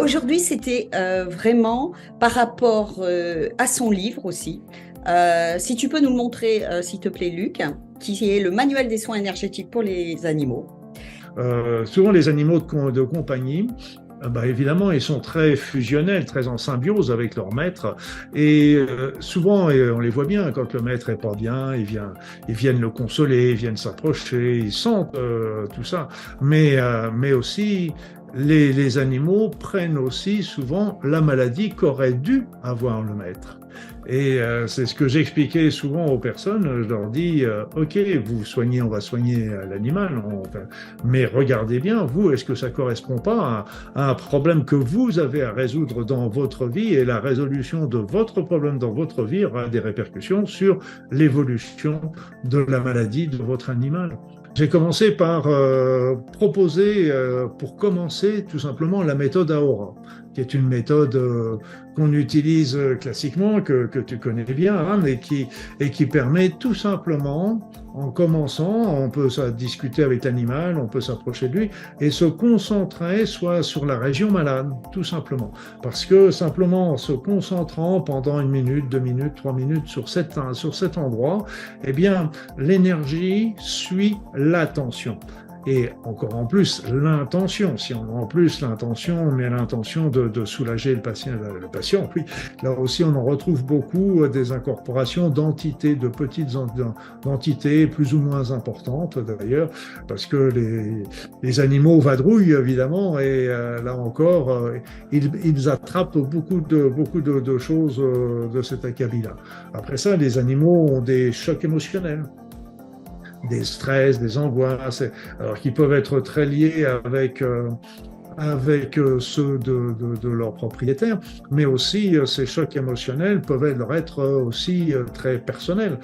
Aujourd'hui, c'était vraiment par rapport à son livre aussi. Si tu peux nous le montrer, s'il te plaît, Luc, qui est le manuel des soins énergétiques pour les animaux. Souvent, les animaux de compagnie, évidemment, ils sont très fusionnels, très en symbiose avec leur maître. Et souvent, et on les voit bien, quand le maître est pas bien, ils viennent le consoler, ils viennent s'approcher, ils sentent tout ça. Mais aussi, les animaux prennent aussi souvent la maladie qu'aurait dû avoir le maître. Et c'est ce que j'expliquais souvent aux personnes. Je leur dis, OK, vous soignez, on va soigner l'animal, mais regardez bien, vous, est-ce que ça correspond pas à un problème que vous avez à résoudre dans votre vie, et la résolution de votre problème dans votre vie aura des répercussions sur l'évolution de la maladie de votre animal. J'ai commencé par proposer, pour commencer, tout simplement la méthode AORA, qui est une méthode qu'on utilise classiquement, que tu connais bien, Anne, et qui permet tout simplement, en commençant, on peut discuter avec l'animal, on peut s'approcher de lui, et se concentrer soit sur la région malade, tout simplement. Parce que simplement en se concentrant pendant 1 minute, 2 minutes, 3 minutes sur cet endroit, eh bien, l'énergie suit l'attention. Et encore en plus, l'intention. Si on en plus l'intention, on met l'intention de soulager le patient. Oui, là aussi, on en retrouve beaucoup des incorporations d'entités, de petites entités, plus ou moins importantes d'ailleurs, parce que les animaux vadrouillent évidemment, et là encore, ils attrapent beaucoup de choses de cet acabit-là. Après ça, les animaux ont des chocs émotionnels, des stress, des angoisses, alors qui peuvent être très liés avec ceux de leurs propriétaires, mais aussi ces chocs émotionnels peuvent être aussi très personnels.